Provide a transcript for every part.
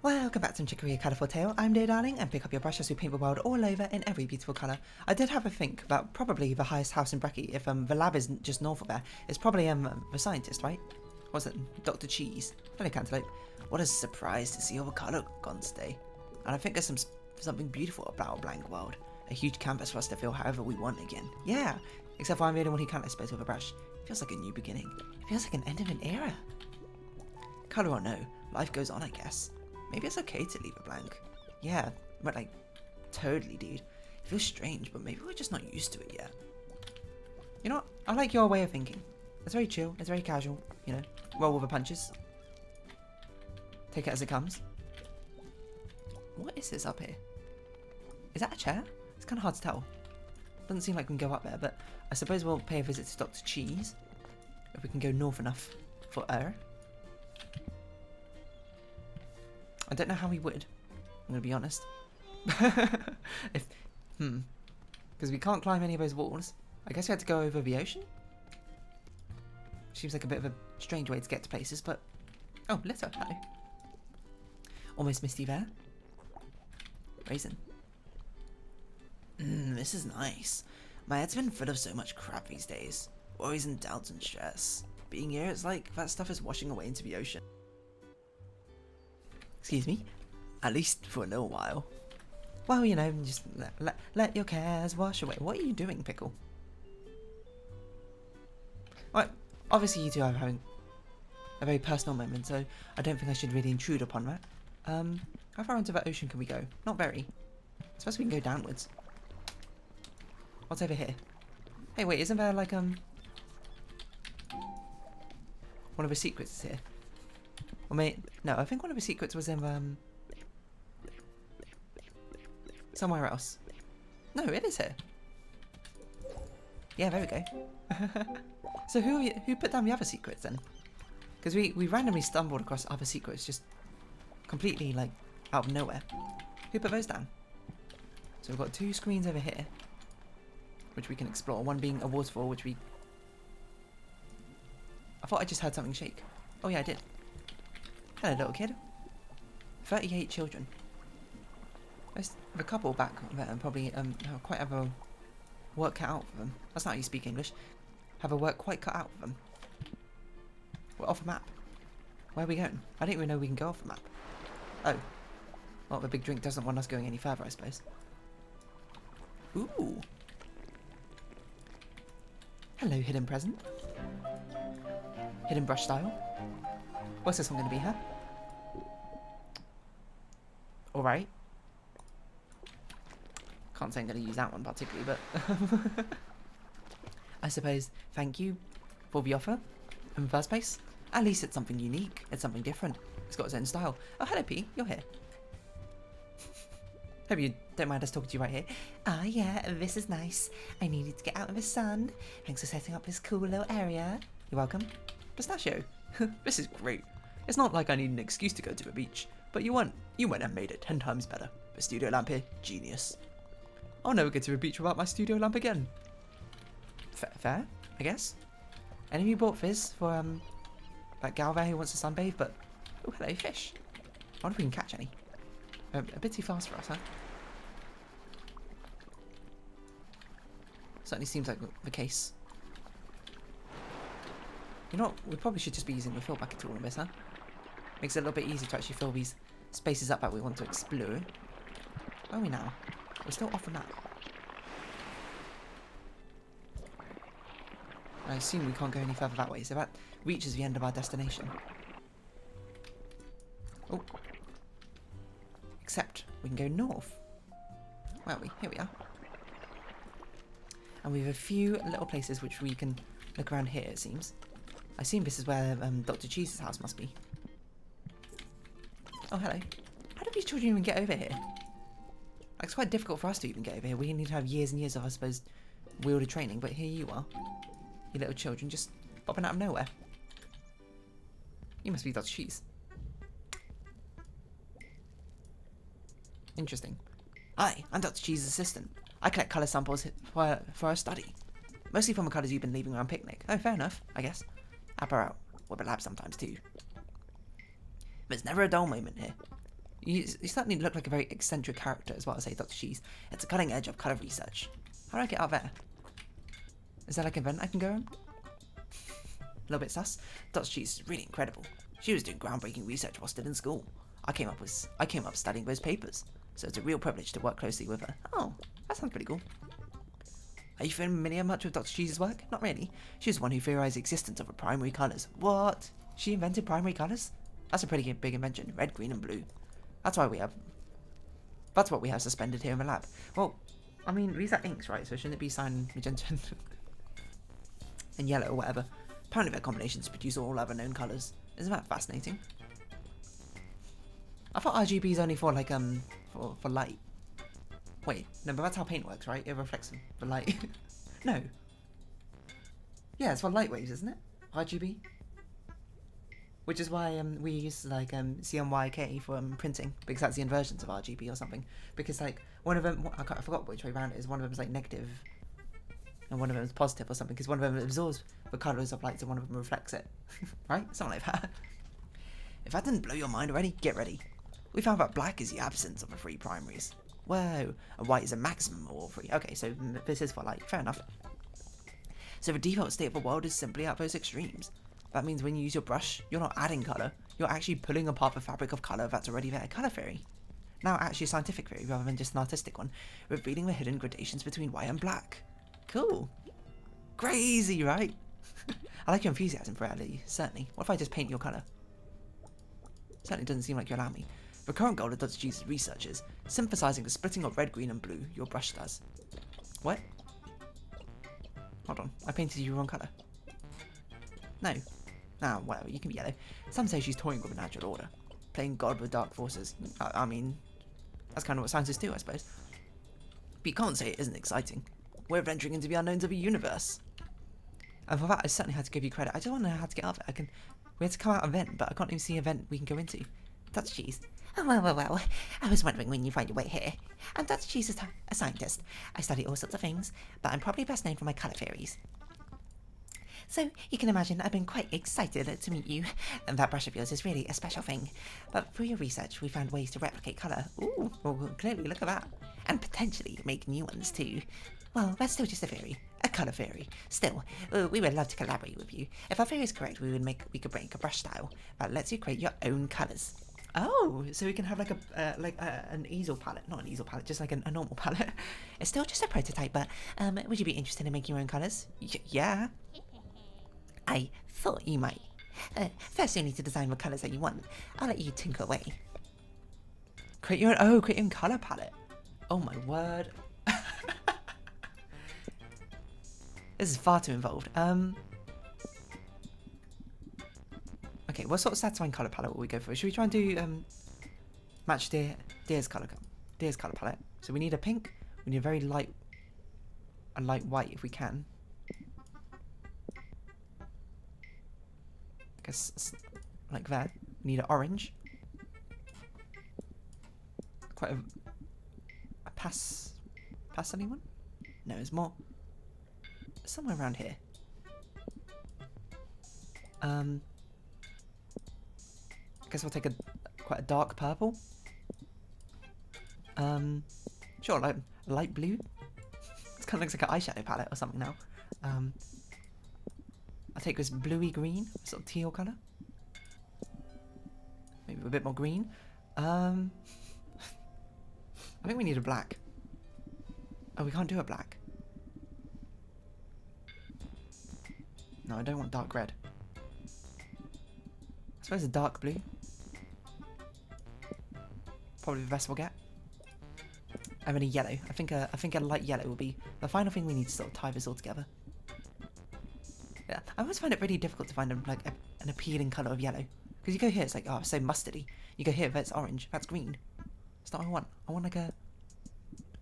Welcome back to Chicory, a colourful tale. I'm dear darling, and pick up your brush as we paint the world all over in every beautiful colour. I did have a think about probably the highest house in Breckie. If the lab is just north of there, it's probably the scientist, right? What's it? Dr. Cheese. Hello, Cantaloupe. What a surprise to see all the colour gone today. And I think there's something beautiful about a blank world. A huge canvas for us to feel however we want again. Yeah, except for I'm the only one who can't, I suppose, with a brush. It feels like a new beginning. It feels like an end of an era. Colour or no, life goes on, I guess. Maybe it's okay to leave it blank. Yeah, but like, totally, dude. It feels strange, but maybe we're just not used to it yet. You know what? I like your way of thinking. It's very chill, it's very casual, you know. Roll with the punches. Take it as it comes. What is this up here? Is that a chair? It's kind of hard to tell. Doesn't seem like we can go up there, but I suppose we'll pay a visit to Dr. Cheese. If we can go north enough for her. I don't know how he would. I'm gonna be honest. Because we can't climb any of those walls. I guess we had to go over the ocean. Seems like a bit of a strange way to get to places, but oh, litter. Hello. Almost misty there. Raisin. This is nice. My head's been full of so much crap these days. Worries and doubts and stress. Being here, it's like that stuff is washing away into the ocean. Excuse me? At least for a little while. Well, you know, just let your cares wash away. What are you doing, Pickle? Well, obviously you two are having a very personal moment, so I don't think I should really intrude upon that. How far into the ocean can we go? Not very. I suppose we can go downwards. What's over here? Hey, wait, isn't there like, one of the secrets here? Or no, I think one of the secrets was in, somewhere else. No, it is here. Yeah, there we go. So who put down the other secrets then? Because we randomly stumbled across other secrets just completely, like, out of nowhere. Who put those down? So we've got two screens over here, which we can explore. One being a waterfall, which we... I thought I just heard something shake. Oh yeah, I did. Hello, little kid. 38 children. There's a couple back there and probably quite have a work cut out for them. That's not how you speak English. Have a work quite cut out for them. We're off a map. Where are we going? I didn't even know we can go off a map. Oh. Well, the big drink doesn't want us going any further, I suppose. Ooh. Hello, hidden present. Hidden brush style. What's this one going to be, huh? Alright. Can't say I'm going to use that one particularly, but... I suppose, thank you for the offer in the first place. At least it's something unique. It's something different. It's got its own style. Oh, hello, P. You're here. Hope you don't mind us talking to you right here. Ah, yeah, this is nice. I needed to get out of the sun. Thanks for setting up this cool little area. You're welcome. Pistachio. This is great. It's not like I need an excuse to go to the beach, but you went and made it 10 times better. The studio lamp here, genius. I'll never get to the beach without my studio lamp again. Fair, I guess. Any of you bought fizz for that gal there who wants to sunbathe? But oh, hello, fish. I wonder if we can catch any. A bit too fast for us, huh? Certainly seems like the case. You know what? We probably should just be using the fill bucket tool on this, huh? Makes it a little bit easier to actually fill these spaces up that we want to explore. Where are we now? We're still off the map. I assume we can't go any further that way, so that reaches the end of our destination. Oh. Except we can go north. Where are we? Here we are. And we have a few little places which we can look around here, it seems. I assume this is where Dr. Cheese's house must be. Oh, hello. How do these children even get over here? Like, it's quite difficult for us to even get over here. We need to have years and years of, I suppose, wielder training, but here you are. You little children just popping out of nowhere. You must be Dr. Cheese. Interesting. Hi, I'm Dr. Cheese's assistant. I collect colour samples for our study. Mostly from the colours you've been leaving around picnic. Oh, fair enough, I guess. Up or out. We're at lab sometimes too. There's never a dull moment here. You certainly look like a very eccentric character as well, I say, Dr. Cheese. It's a cutting edge of colour research. How do I get out there? Is there like an event I can go on? A little bit sus. Dr. Cheese is really incredible. She was doing groundbreaking research while still in school. I came up studying those papers, so it's a real privilege to work closely with her. Oh, that sounds pretty cool. Are you familiar much with Dr. Cheese's work? Not really. She was the one who theorized the existence of the primary colours. What? She invented primary colours? That's a pretty big invention. Red, green and blue. That's what we have suspended here in the lab. Well, I mean, these are inks, right? So shouldn't it be cyan, magenta, and yellow or whatever? Apparently their combinations produce all other known colours. Isn't that fascinating? I thought RGB is only for like for light. Wait, no, but that's how paint works, right? It reflects the light. No. Yeah, it's for light waves, isn't it? RGB. Which is why we use like CMYK for printing, because that's the inversions of RGB or something. Because like one of them, I forgot which way around it is. One of them is like negative, and one of them is positive or something. Because one of them absorbs the colours of light, and one of them reflects it. Right? Something like that. If that didn't blow your mind already, get ready. We found that black is the absence of the three primaries. Whoa, and white is a maximum of all three. Okay, so this is for light. Fair enough. So the default state of the world is simply at those extremes. That means when you use your brush, you're not adding colour, you're actually pulling apart the fabric of colour that's already there. Colour theory. Now actually a scientific theory rather than just an artistic one, revealing the hidden gradations between white and black. Cool. Crazy, right? I like your enthusiasm for reality, certainly. What if I just paint your colour? Certainly doesn't seem like you allow me. The current goal of Dr. Cheese's research is synthesizing the splitting of red, green and blue your brush does. What? Hold on, I painted you wrong colour. No. Ah, whatever, you can be yellow. Some say she's toying with a natural order. Playing God with dark forces. I mean, that's kind of what scientists do, I suppose. But you can't say it isn't exciting. We're venturing into the unknowns of a universe. And for that, I certainly had to give you credit. I just want to know how to get out of it. We had to come out an event, but I can't even see an event we can go into. That's Cheese. Oh, well. I was wondering when you find your way here. I'm Dr. Cheese, a scientist. I study all sorts of things, but I'm probably best known for my colour theories. So, you can imagine I've been quite excited to meet you. And that brush of yours is really a special thing. But through your research, we found ways to replicate colour. Ooh, well, clearly, look at that. And potentially make new ones too. Well, that's still just a theory. A colour theory. Still, we would love to collaborate with you. If our theory is correct, we could make a brush style that lets you create your own colours. Oh, so we can have like an easel palette. Not an easel palette, just like a normal palette. It's still just a prototype, but would you be interested in making your own colours? Yeah. I thought you might. First you need to design the colours that you want. I'll let you tinker away. Create your own colour palette. Oh my word. This is far too involved. Okay, what sort of satisfying colour palette will we go for? Should we try and do match Deer's colour palette? So we need a pink, we need a very light white if we can. I guess like that. We need an orange. Quite a pastel-y one? No, it's more somewhere around here. I guess we'll take quite a dark purple. Sure, like light blue. It kind of looks like an eyeshadow palette or something now. I'll take this bluey green, sort of teal colour. Maybe a bit more green. I think we need a black. Oh, we can't do a black. No, I don't want dark red. I suppose a dark blue. Probably the best we'll get. And then a yellow. I think a light yellow will be the final thing we need to sort of tie this all together. Yeah, I always find it really difficult to find an appealing colour of yellow. Because you go here, it's like, oh, it's so mustardy. You go here, that's orange, that's green. That's not what I want. I want like a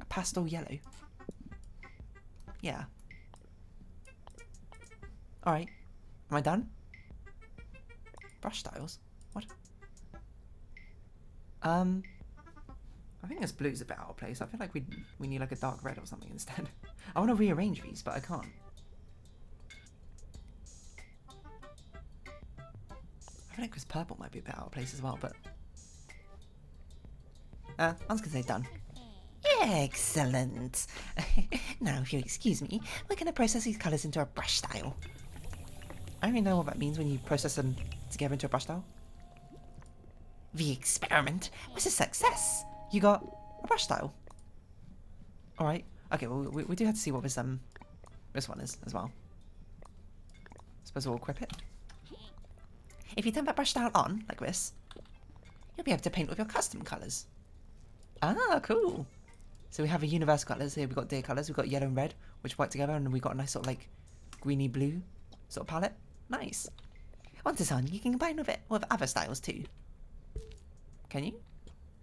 pastel yellow. Yeah. Alright. Am I done? Brush styles? What? I think this blue's a bit out of place. I feel like we need like a dark red or something instead. I want to rearrange these, but I can't. I feel like this purple might be a bit out of place as well, but I was gonna say done. Excellent. Now, if you'll excuse me, we're gonna process these colours into a brush style. I don't really know what that means when you process them together into a brush style. The experiment was a success. You got a brush style. Alright. Okay, well, we do have to see what this one is as well. Suppose we'll equip it. If you turn that brush style on, like this, you'll be able to paint with your custom colours. Ah, cool. So we have a universal colours here. We've got deer colours. We've got yellow and red, which work together, and then we've got a nice sort of like greeny blue sort of palette. Nice. Once it's on, you can combine with it with other styles too. Can you?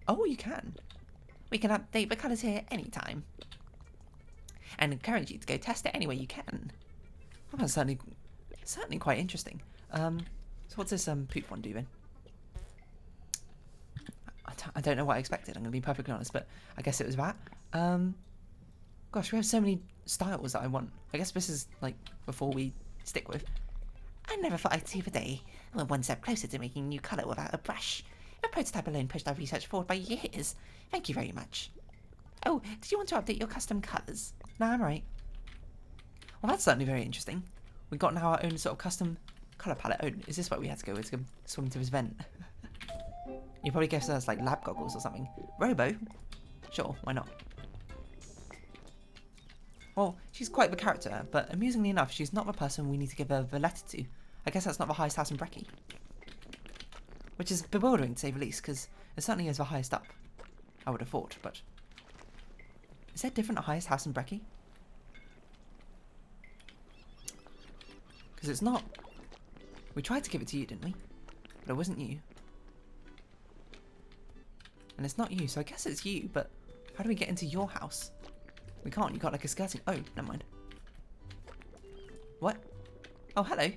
Oh, you can. We can update the colours here anytime. And encourage you to go test it any way you can. Oh, that's certainly quite interesting. So what's this poop one doing? I don't know what I expected, I'm going to be perfectly honest, but I guess it was that. Gosh, we have so many styles that I want. I guess this is, like, before we stick with. I never thought I'd see the day. We're one step closer to making a new colour without a brush. The prototype alone pushed our research forward by years. Thank you very much. Oh, did you want to update your custom colours? No, I'm right. Well, that's certainly very interesting. We've got now our own sort of custom colour palette. Oh, is this what we had to go with to swim to this vent? You probably guess that's like lab goggles or something. Robo? Sure, why not? Well, she's quite the character, but amusingly enough, she's not the person we need to give the letter to. I guess that's not the highest house in Breckie. Which is bewildering, to say the least, because it certainly is the highest up. I would have thought, but... Is there different highest house in Breckie? Because it's not... We tried to give it to you, didn't we? But it wasn't you. And it's not you, so I guess it's you, but how do we get into your house? We can't, you got like a skeleton. Oh, never mind. What? Oh, hello.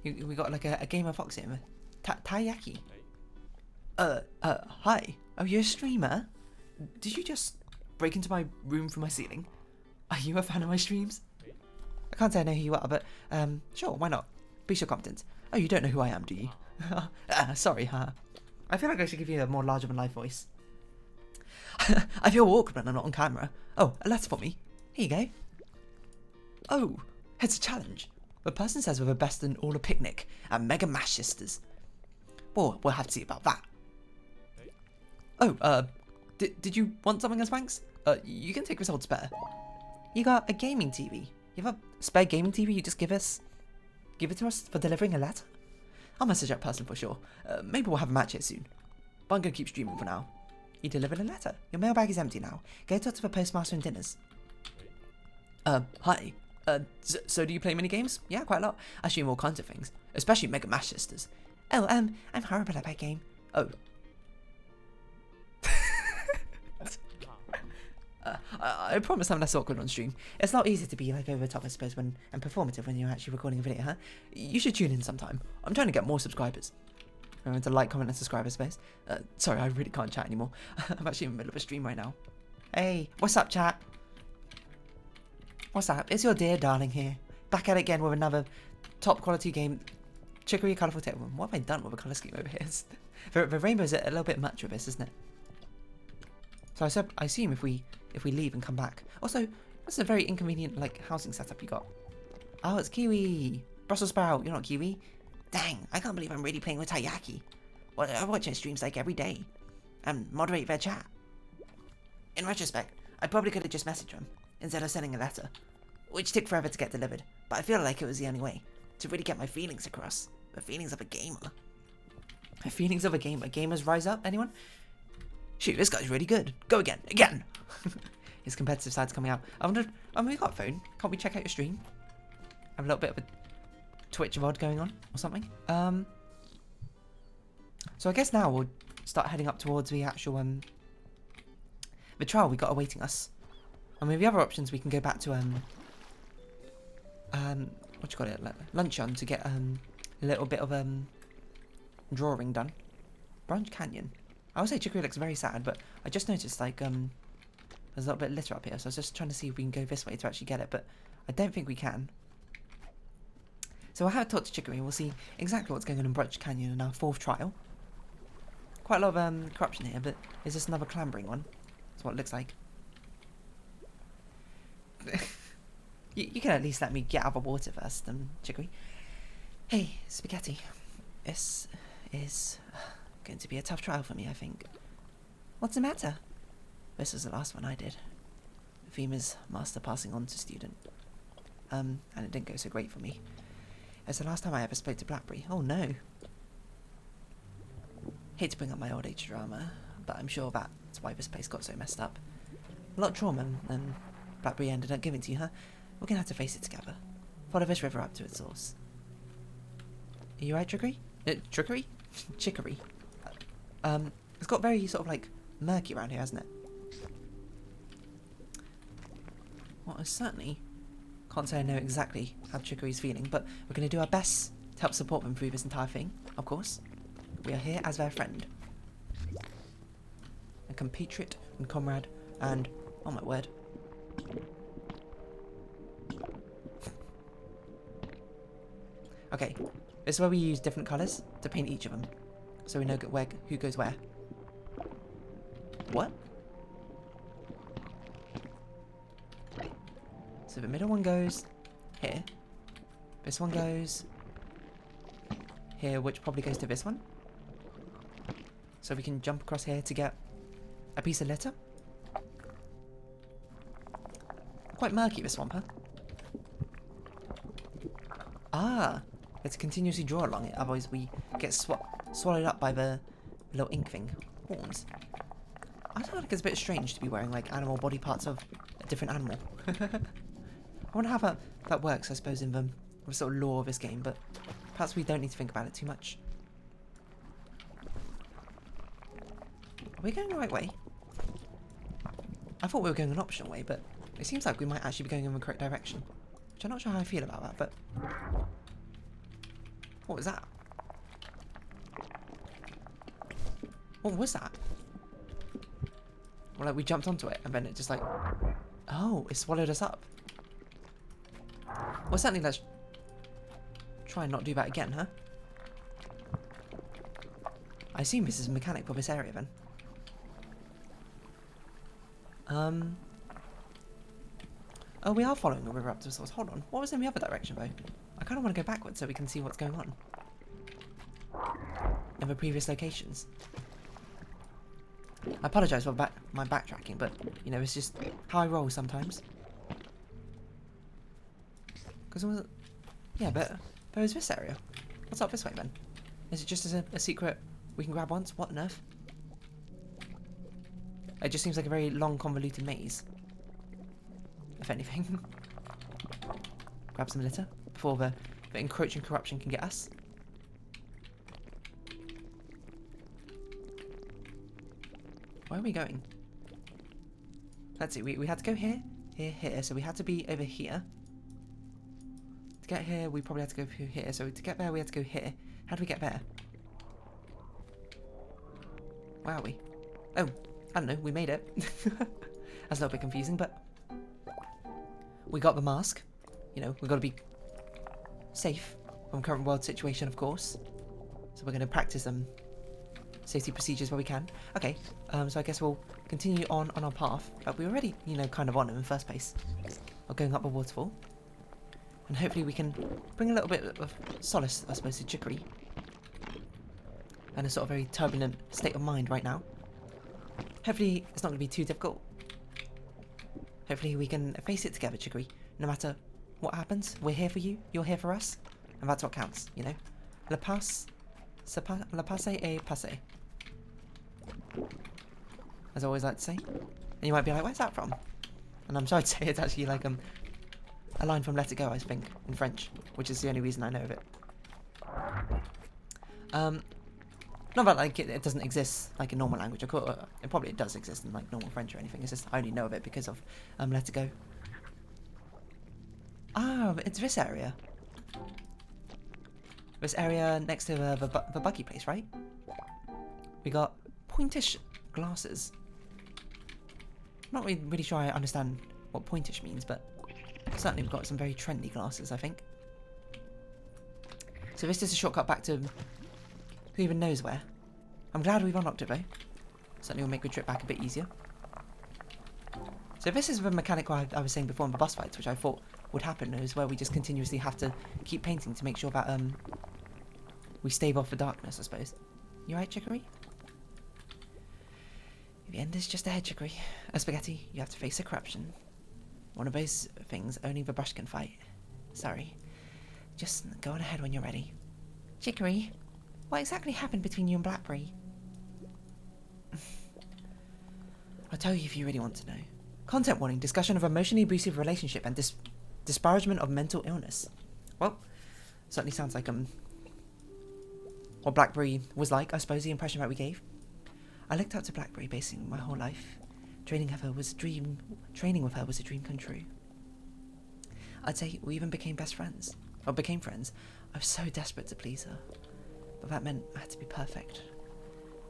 We got like a Gamer Fox here. Taiyaki. Hi. Oh, you're a streamer? Did you just break into my room from my ceiling? Are you a fan of my streams? I can't say I know who you are, but, sure, why not? Be so confident. Oh, you don't know who I am, do you? Sorry, huh? I feel like I should give you a more larger-than-life voice. I feel awkward when I'm not on camera. Oh, a letter for me. Here you go. Oh, it's a challenge. The person says we're the best in all a picnic and Mega Mash Sisters. Well, we'll have to see about that. Oh, did you want something as thanks? You can take this old spare. You got a gaming TV. You have a spare gaming TV you just give it to us for delivering a letter? I'll message that person for sure. Maybe we'll have a match here soon. But I'm going to keep streaming for now. You delivered a letter. Your mailbag is empty now. Go talk to the postmaster and dinners. Hi. So do you play mini games? Yeah, quite a lot. I stream all kinds of things. Especially Mega Mash Sisters. Oh, I'm horrible at that game. Oh. I promise I'm less awkward on stream. It's not easy to be like over the top, I suppose, and performative when you're actually recording a video, huh? You should tune in sometime. I'm trying to get more subscribers. Remember to like, comment, and subscribe, I suppose. Sorry, I really can't chat anymore. I'm actually in the middle of a stream right now. Hey, what's up, chat? What's up? It's your dear darling here. Back at it again with another top quality game. Chicory Colourful Tale. What have I done with the colour scheme over here? The rainbow's a little bit much with this, isn't it? So I assume if we leave and come back. Also, this is a very inconvenient like housing setup you got. Oh, it's Kiwi. Brussels sprout. You're not Kiwi. Dang, I can't believe I'm really playing with Taiyaki. Well, I watch her streams like every day and moderate their chat. In retrospect, I probably could have just messaged them instead of sending a letter, which took forever to get delivered. But I feel like it was the only way to really get my feelings across. The feelings of a gamer. The feelings of a gamer. Gamers rise up. Anyone? Shoot, this guy's really good. Go again. Again! His competitive side's coming out. I wonder, we got a phone. Can't we check out your stream? Have a little bit of a Twitch VOD going on or something. So I guess now we'll start heading up towards the actual, the trial we got awaiting us. I mean, the other options we can go back to, what you call it? Luncheon to get, a little bit of, drawing done. Branch Canyon. I would say Chicory looks very sad, but I just noticed, like, there's a little bit of litter up here, so I was just trying to see if we can go this way to actually get it, but I don't think we can. So I'll have to talk to Chicory and we'll see exactly what's going on in Branch Canyon in our 4th trial. quite a lot of corruption here, but is this another clambering one? That's what it looks like. you can at least let me get out of the water first, Chicory. Hey, Spaghetti. This is going to be a tough trial for me, I think. What's the matter? This was the last one I did. Fima's master passing on to student. And it didn't go so great for me. It's the last time I ever spoke to Blackberry. Oh no. Hate to bring up my old age drama, but I'm sure that's why this place got so messed up. A lot of trauma, and Blackberry ended up giving to you, huh? We're gonna have to face it together. Follow this river up to its source. Are you right, Chicory? Trickery? Chicory. It's got very sort of like murky around here, hasn't it? Well, I certainly can't say I know exactly how Chicory's feeling, but we're going to do our best to help support them through this entire thing, of course. We are here as their friend. A compatriot and comrade and, oh my word. Okay, this is where we use different colours to paint each of them, so we know who goes where. What? So the middle one goes here. This one goes here, which probably goes to this one. So we can jump across here to get a piece of litter. Quite murky, this swamp, huh? Ah, let's continuously draw along it, otherwise we get swallowed up by the little ink thing. Horns. I feel like it's a bit strange to be wearing like animal body parts of a different animal. I wonder how that works, I suppose, in the sort of lore of this game, but perhaps we don't need to think about it too much. Are we going the right way? I thought we were going an optional way, but it seems like we might actually be going in the correct direction. Which I'm not sure how I feel about that, but... What was that? What was that? Well, like we jumped onto it and then it just like... Oh, it swallowed us up. Well, certainly let's try and not do that again, huh? I assume this is a mechanic for this area then. Oh, we are following the river up to the source. Hold on. What was in the other direction, though? I kind of want to go backwards so we can see what's going on in the previous locations. I apologise for my backtracking, but, you know, it's just how I roll sometimes. Because, yeah, but there was this area. What's up this way, then? Is it just a secret we can grab once? What on earth? It just seems like a very long, convoluted maze. If anything. Grab some litter before the encroaching corruption can get us. Where are we going? Let's see, we had to go here, here, here, so we had to be over here. To get here, we probably had to go through here, so to get there, we had to go here. How do we get there? Where are we? Oh, I don't know, we made it. That's a little bit confusing, but... We got the mask. You know, we've got to be safe from current world situation, of course. So we're going to practice some safety procedures where we can. Okay, so I guess we'll continue on our path. But we were already, you know, kind of on in the first place. We're going up a waterfall. And hopefully we can bring a little bit of solace, I suppose, to Chicory. And a sort of very turbulent state of mind right now. Hopefully it's not going to be too difficult. Hopefully we can face it together, Chicory. No matter what happens, we're here for you, you're here for us. And that's what counts, you know? La passe est passé. As I always like to say. And you might be like, where's that from? And I'm sorry to say it's actually like a line from Let It Go, I think, in French. Which is the only reason I know of it. Not that like it doesn't exist like in normal language. Of course, it probably does exist in like normal French or anything. It's just I only know of it because of Let It Go. Ah, it's this area. This area next to the buggy place, right? We got pointish glasses. I'm not really sure I understand what pointish means, but certainly we've got some very trendy glasses, I think. So this is a shortcut back to who even knows where. I'm glad we've unlocked it though. Certainly will make the trip back a bit easier. So this is the mechanic I was saying before in the boss fights, which I thought would happen, is where we just continuously have to keep painting to make sure that we stave off the darkness, I suppose. You right, Chicory? The end is just ahead, Chicory. Spaghetti, you have to face the corruption. One of those things only the brush can fight. Sorry. Just go on ahead when you're ready. Chicory, what exactly happened between you and Blackberry? I'll tell you if you really want to know. Content warning, discussion of emotionally abusive relationship and disparagement of mental illness. Well, certainly sounds like what Blackberry was like, I suppose, the impression that we gave. I looked up to Blackberry basically my whole life. Training with her was a dream come true. I'd say we even became best friends. Or became friends. I was so desperate to please her. But that meant I had to be perfect.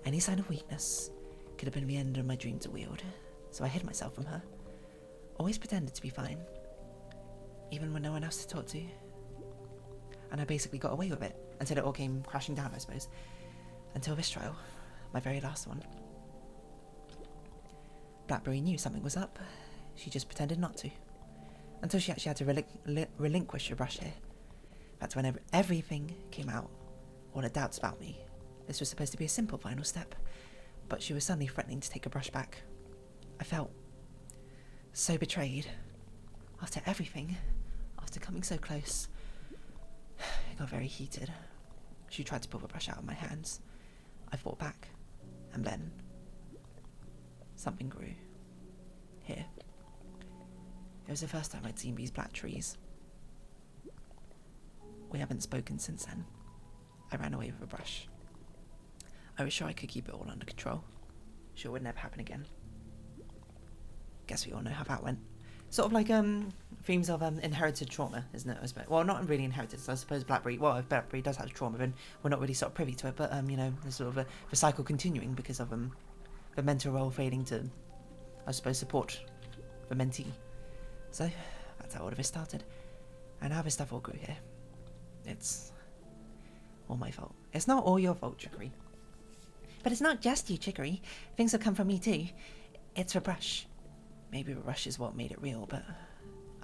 Any sign of weakness could have been the end of my dream to wield. So I hid myself from her. Always pretended to be fine. Even when no one else to talk to. And I basically got away with it. Until it all came crashing down, I suppose. Until this trial. My very last one. Blackberry knew something was up. She just pretended not to. Until she actually had to relinquish her brush here. That's when everything came out. All the doubts about me. This was supposed to be a simple final step. But she was suddenly threatening to take her brush back. I felt so betrayed. After everything. After coming so close. It got very heated. She tried to pull the brush out of my hands. I fought back. And then something grew. Here. It was the first time I'd seen these black trees. We haven't spoken since then. I ran away with a brush. I was sure I could keep it all under control. Sure it would never happen again. Guess we all know how that went. Sort of like themes of inherited trauma, isn't it? I suppose. Well, not really inherited. So I suppose Blackberry. Well, if Blackberry does have trauma, then we're not really sort of privy to it. But you know, there's sort of the cycle continuing because of the mentor role failing to, I suppose, support the mentee. So that's how all of this started, and how this stuff all grew here. It's all my fault. It's not all your fault, Chicory. But it's not just you, Chicory. Things have come from me too. It's the brush. Maybe the rush is what made it real, but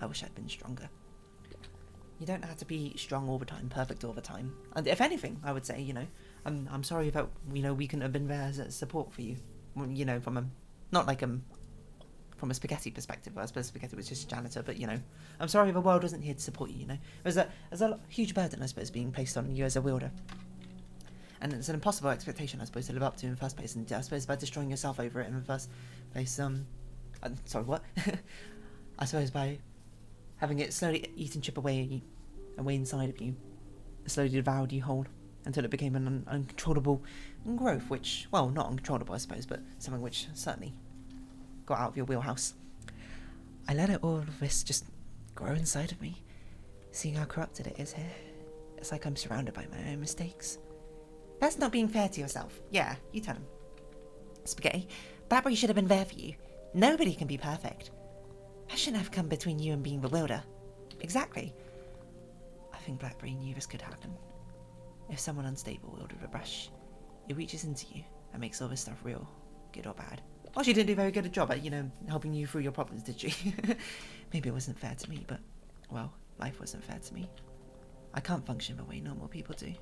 I wish I'd been stronger. You don't have to be strong all the time, perfect all the time. And if anything, I would say, you know, I'm sorry about, you know, we couldn't have been there as a support for you. You know, from a spaghetti perspective. I suppose spaghetti was just a janitor, but you know, I'm sorry the world wasn't here to support you. You know, there's a huge burden, I suppose, being placed on you as a wielder. And it's an impossible expectation, I suppose, to live up to in the first place. And I suppose by destroying yourself over it in the first place, sorry, what? I suppose by having it slowly eat and chip away inside of you, slowly devoured you whole until it became an uncontrollable growth, which, well, not uncontrollable, I suppose, but something which certainly got out of your wheelhouse. I let all of this just grow inside of me, seeing how corrupted it is here. It's like I'm surrounded by my own mistakes. That's not being fair to yourself. Yeah, you tell him. Spaghetti, Blackberry should have been there for you. Nobody can be perfect. That shouldn't have come between you and being the wielder. Exactly. I think Blackberry knew this could happen. If someone unstable wielded a brush, it reaches into you and makes all this stuff real, good or bad. Well, she didn't do a very good a job at, you know, helping you through your problems, did she? Maybe it wasn't fair to me, but, well, life wasn't fair to me. I can't function the way normal people do,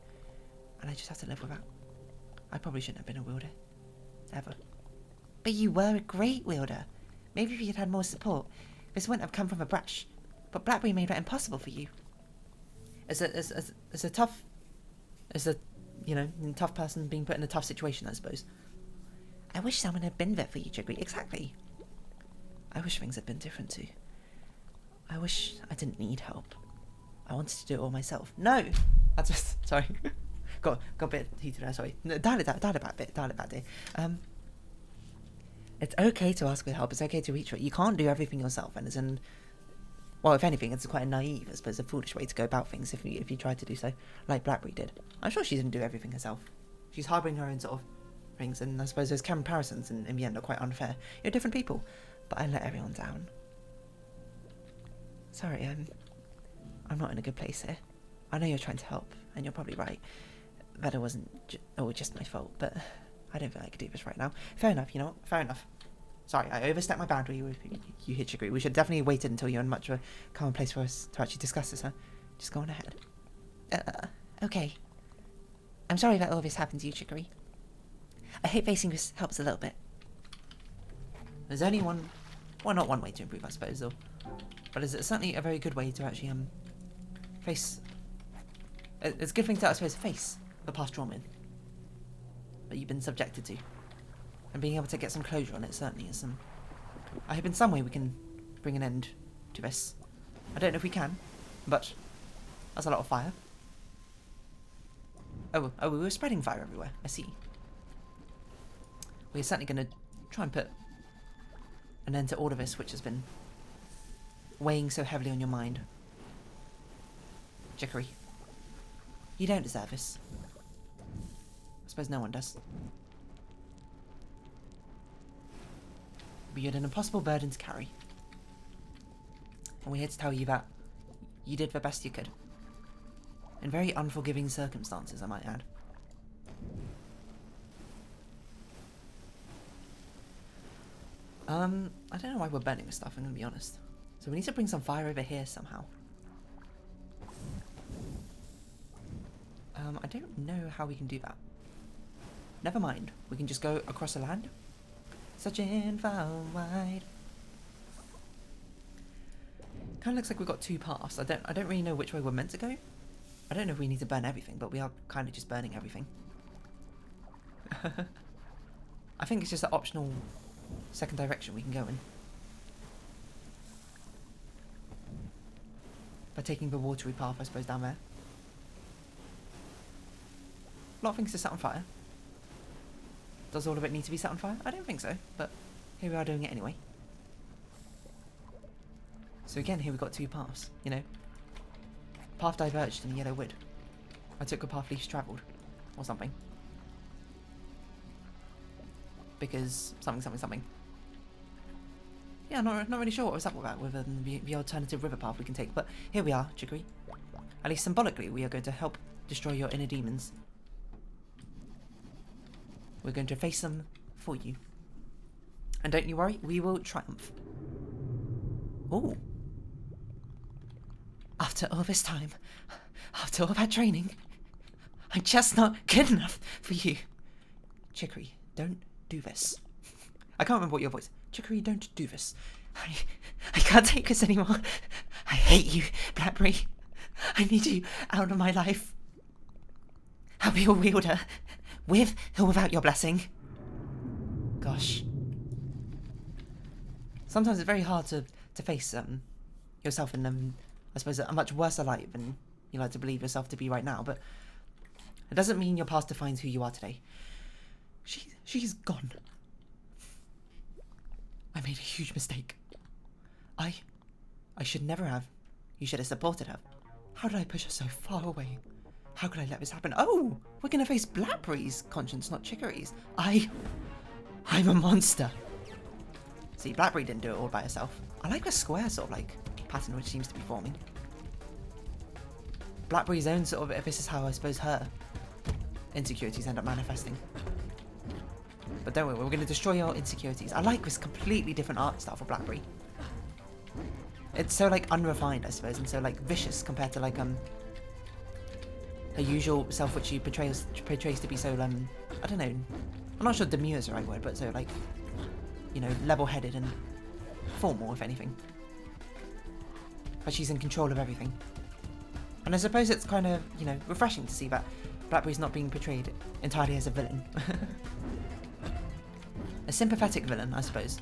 and I just have to live with that. I probably shouldn't have been a wielder. Ever. But you were a great wielder. Maybe if you'd had more support, this wouldn't have come from a brush. But Blackberry made that impossible for you. As a tough person being put in a tough situation, I suppose. I wish someone had been there for you, Chicory. Exactly. I wish things had been different too. I wish I didn't need help. I wanted to do it all myself. No! That's just... Sorry. got a bit heated there, sorry. No, dial it back a bit, dear. It's okay to ask for help. It's okay to reach for it. You can't do everything yourself, and it's an... Well, if anything, it's quite a naive, I suppose, a foolish way to go about things if you tried to do so, like Blackberry did. I'm sure she didn't do everything herself. She's harbouring her own sort of things, and I suppose those comparisons in the end are quite unfair. You're different people, but I let everyone down. Sorry, I'm not in a good place here. I know you're trying to help, and you're probably right that it wasn't just my fault, but I don't think I could do this right now. Fair enough, you know what? Fair enough. Sorry, I overstepped my boundary with you, Chicory. We should definitely have waited until you're in much of a calm place for us to actually discuss this, huh? Just go on ahead. Okay. I'm sorry that all this happened to you, Chicory. I hope facing this helps a little bit. There's only one... Well, not one way to improve, I suppose, though. But it's certainly a very good way to actually, face... It's a good thing to, I suppose, face the past trauma that you've been subjected to. And being able to get some closure on it certainly is some... I hope in some way we can bring an end to this. I don't know if we can, but that's a lot of fire. Oh, we were spreading fire everywhere. I see. We're certainly going to try and put an end to all of this, which has been weighing so heavily on your mind. Chicory, you don't deserve this. I suppose no one does. But you had an impossible burden to carry. And we're here to tell you that you did the best you could. In very unforgiving circumstances, I might add. I don't know why we're burning this stuff, I'm gonna be honest. So we need to bring some fire over here somehow. I don't know how we can do that. Never mind, we can just go across the land. Searching far and wide. Kind of looks like we've got two paths. I don't really know which way we're meant to go. I don't know if we need to burn everything, but we are kind of just burning everything. I think it's just an optional second direction we can go in. By taking the watery path, I suppose, down there. A lot of things to set on fire. Does all of it need to be set on fire? I don't think so, but here we are doing it anyway. So again, here we've got two paths, you know. Path diverged in yellow wood. I took a path least travelled, or something. Because something. Yeah, I'm not really sure what was up with that, with the alternative river path we can take, but here we are, Chicory. At least symbolically, we are going to help destroy your inner demons. We're going to face them for you. And don't you worry, we will triumph. Ooh. After all this time, after all that training, I'm just not good enough for you. Chicory, don't do this. I can't remember what your voice. Chicory, don't do this. I can't take this anymore. I hate you, Blackberry. I need you out of my life. I'll be a wielder, with or without your blessing. Gosh. Sometimes it's very hard to face yourself in I suppose a much worse light than you like to believe yourself to be right now, but it doesn't mean your past defines who you are today. She's gone. I made a huge mistake. I should never have. You should have supported her. How did I push her so far away? How could I let this happen? Oh, we're gonna face Blackberry's conscience, not Chicory's. I'm a monster. See, Blackberry didn't do it all by herself. I like the square sort of like pattern which seems to be forming. Blackberry's own sort of, this is how I suppose her insecurities end up manifesting. But don't worry, we're going to destroy your insecurities. I like this completely different art style for Blackberry. It's so like unrefined, I suppose, and so like vicious compared to like her usual self, which she portrays to be so I don't know, I'm not sure demure is the right word, but so like, you know, level-headed and formal, if anything. But she's in control of everything. And I suppose it's kind of, you know, refreshing to see that Blackberry's not being portrayed entirely as a villain. A sympathetic villain, I suppose.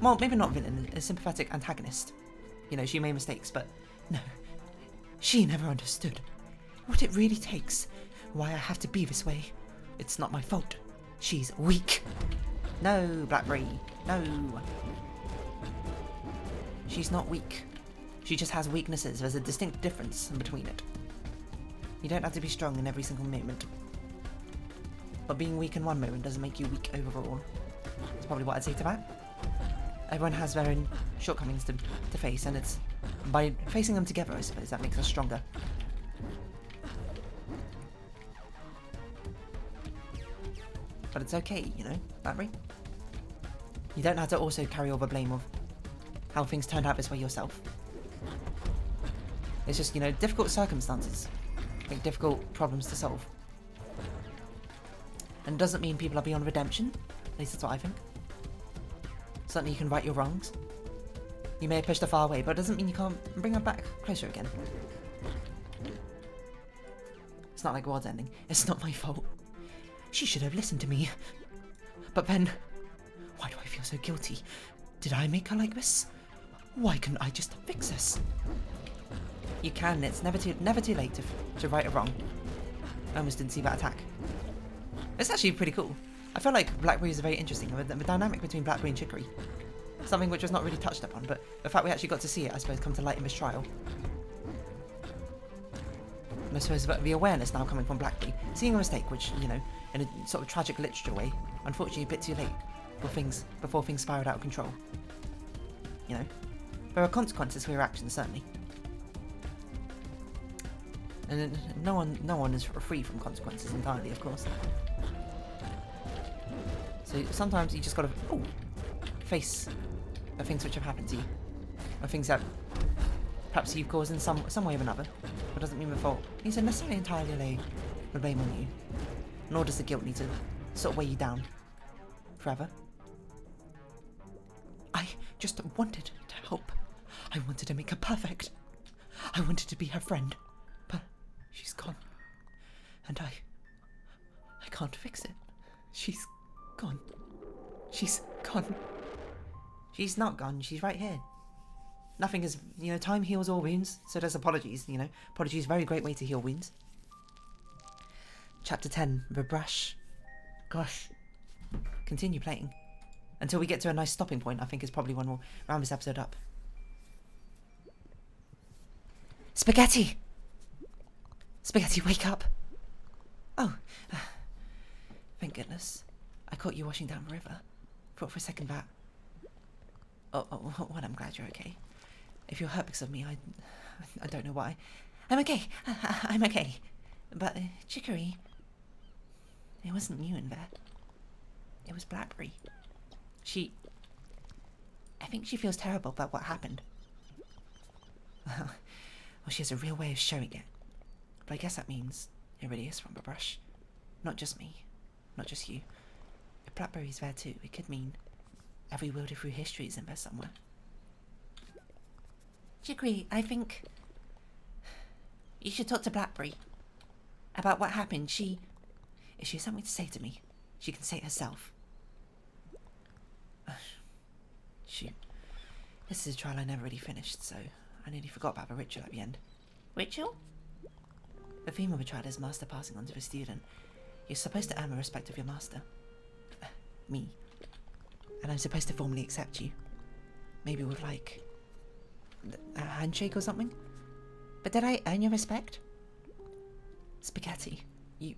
Well, maybe not villain, a sympathetic antagonist. You know, she made mistakes, but no. She never understood what it really takes, why I have to be this way. It's not my fault. She's weak. No, Blackberry, no. She's not weak. She just has weaknesses. There's a distinct difference in between it. You don't have to be strong in every single moment. But being weak in one moment doesn't make you weak overall. That's probably what I'd say to that. Everyone has their own shortcomings to face, and it's by facing them together, I suppose, that makes us stronger. But it's okay, you know, Blackberry. You don't have to also carry all the blame of how things turned out this way yourself. It's just, you know, difficult circumstances make difficult problems to solve. And it doesn't mean people are beyond redemption. At least that's what I think. Certainly you can right your wrongs. You may have pushed her far away, but it doesn't mean you can't bring her back closer again. It's not like the world's ending. It's not my fault. She should have listened to me. But then, why do I feel so guilty? Did I make her like this? Why couldn't I just fix this? You can. It's never too late to right a wrong. I almost didn't see that attack. It's actually pretty cool. I feel like Blackberry is very interesting. The dynamic between Blackberry and Chicory. Something which was not really touched upon, but the fact we actually got to see it, I suppose, come to light in this trial. And I suppose the awareness now coming from Blackberry, seeing a mistake, which, you know, in a sort of tragic literature way, unfortunately a bit too late before things spiraled out of control. You know, there are consequences for your actions, certainly. And no one is free from consequences entirely, of course. So sometimes you just gotta face the things which have happened to you, or things that perhaps you've caused in some way or another. But doesn't mean the fault needs to necessarily entirely lay the blame on you, nor does the guilt need to sort of weigh you down forever. I just wanted to help. I wanted to make her perfect. I wanted to be her friend, but she's gone, and I can't fix it. She's gone. She's gone. She's not gone. She's right here. Nothing is, you know, time heals all wounds, so does apologies, you know. Apologies, very great way to heal wounds. Chapter 10, the brush. Gosh. Continue playing. Until we get to a nice stopping point, I think is probably when we'll round this episode up. Spaghetti! Spaghetti, wake up! Oh. Thank goodness. I caught you washing down the river. Thought for a second that... Oh, well, I'm glad you're okay. If you're hurt because of me, I don't know why. I'm okay. I'm okay. But, Chicory... It wasn't you in there. It was Blackberry. I think she feels terrible about what happened. Well, she has a real way of showing it. But I guess that means it really is from the brush. Not just me. Not just you. If Blackberry's there too, it could mean every wilder through history is in there somewhere. Chicory, I think you should talk to Blackberry about what happened. If she has something to say to me, she can say it herself. Shoot. This is a trial I never really finished, so I nearly forgot about the ritual at the end. Ritual? The theme of the trial is master passing on to the student. You're supposed to earn the respect of your master. Me. And I'm supposed to formally accept you. Maybe with, like, a handshake or something? But did I earn your respect? Spaghetti, you...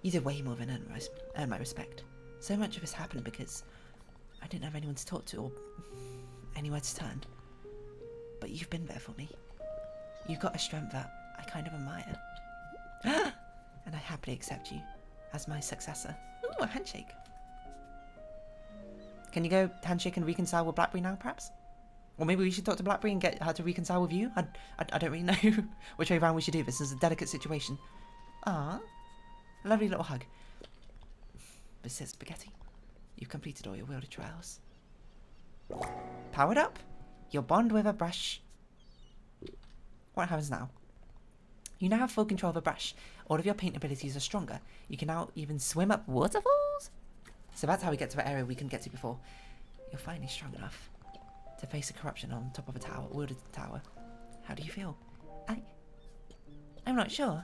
you did way more than earn my respect. So much of this happened because I didn't have anyone to talk to or anywhere to turn. But you've been there for me. You've got a strength that I kind of admire. And I happily accept you as my successor. Ooh, a handshake. Can you go handshake and reconcile with Blackberry now, perhaps? Or maybe we should talk to Blackberry and get her to reconcile with you? I don't really know which way around we should do this. This is a delicate situation. Ah, a lovely little hug. But says Spaghetti, you've completed all your wilder trials. Powered up? Your bond with a brush. What happens now? You now have full control of a brush. All of your paint abilities are stronger. You can now even swim up waterfalls? So that's how we get to the area we couldn't get to before. You're finally strong enough to face the corruption on top of a tower, wielded tower. How do you feel? I'm not sure.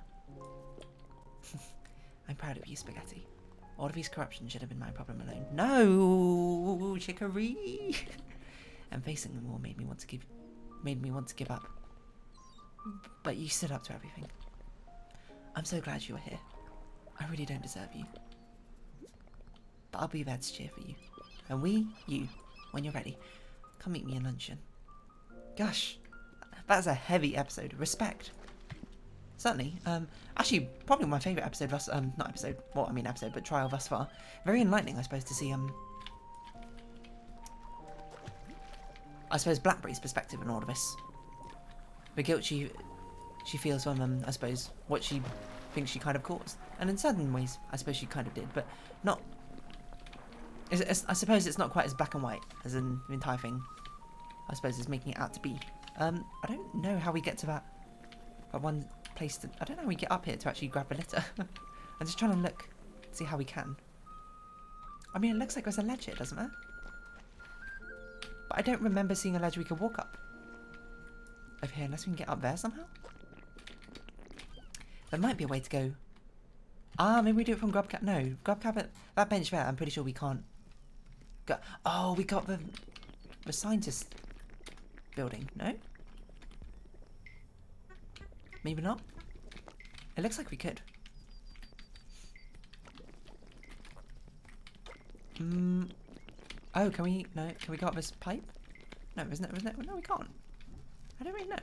I'm proud of you, Spaghetti. All of these corruptions should have been my problem alone. No, Chicory. And facing them all made me want to give up. But you stood up to everything. I'm so glad you were here. I really don't deserve you. But I'll be there to cheer for you. And you, when you're ready, come meet me in luncheon. Gosh, that's a heavy episode. Respect. certainly. Actually, probably my favourite episode thus, not episode, well, I mean episode, but trial thus far. Very enlightening, I suppose, to see, I suppose, Blackberry's perspective in all of this. The guilt she feels from, I suppose, what she thinks she kind of caused. And in certain ways, I suppose she kind of did, but not... I suppose it's not quite as black and white as in the entire thing, I suppose, is making it out to be. I don't know how we get to that one place to... I don't know how we get up here to actually grab the litter. I'm just trying to look, see how we can. I mean, it looks like there's a ledge here, doesn't there? But I don't remember seeing a ledge we could walk up. Over here, unless we can get up there somehow? There might be a way to go... Ah, maybe we do it from grub cab. No, grub cab at that bench there, I'm pretty sure we can't go... Oh, we got the scientist building, no? Maybe not? It looks like we could. Oh, can we... No, can we go up this pipe? No, isn't it? No, we can't. I don't really know.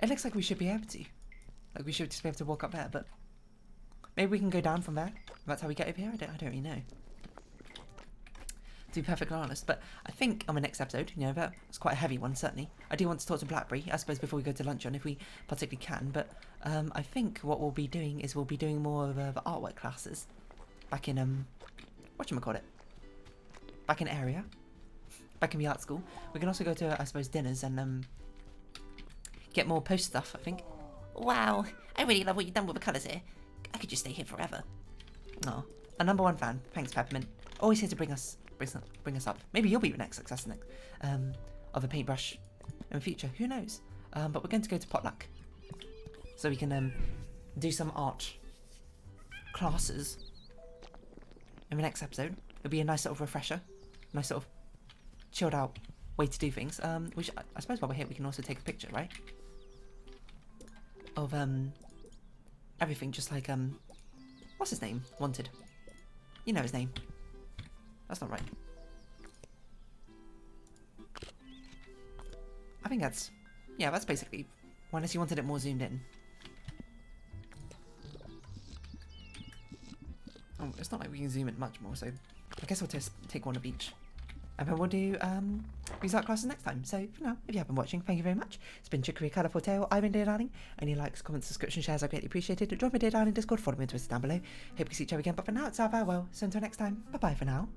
It looks like we should be able to. Like, we should just be able to walk up there, but... Maybe we can go down from there? That's how we get over here? I don't really know. To be perfectly honest, but I think on the next episode, you know, that's quite a heavy one, certainly. I do want to talk to Blackberry, I suppose, before we go to lunch on, if we particularly can, but I think what we'll be doing is we'll be doing more of the artwork classes. Back in, whatchamacallit? Back in area. Back in the art school. We can also go to, I suppose, dinners and, get more post stuff, I think. Wow, I really love what you've done with the colours here. I could just stay here forever. Oh, a #1 fan. Thanks, Peppermint. Always here to bring us up. Maybe you'll be the next successor of a paintbrush in the future. Who knows? But we're going to go to Potluck, so we can do some art classes in the next episode. It'll be a nice sort of refresher, nice sort of chilled out way to do things. Which I suppose while we're here, we can also take a picture, right? Of everything, just like what's his name? Wanted. You know his name. That's not right. I think that's... Yeah, that's basically... Well, unless you wanted it more zoomed in. Oh, it's not like we can zoom in much more, so... I guess we'll just take one of each. And then we'll do these art classes next time. So, for now, if you have been watching, thank you very much. It's been Chicory, Colourful Tale. I've been Dear Darling. Any likes, comments, subscription, shares are greatly appreciated. Join me, Dear Darling Discord. Follow me on Twitter down below. Hope we see each other again. But for now, it's our farewell. So until next time, bye-bye for now.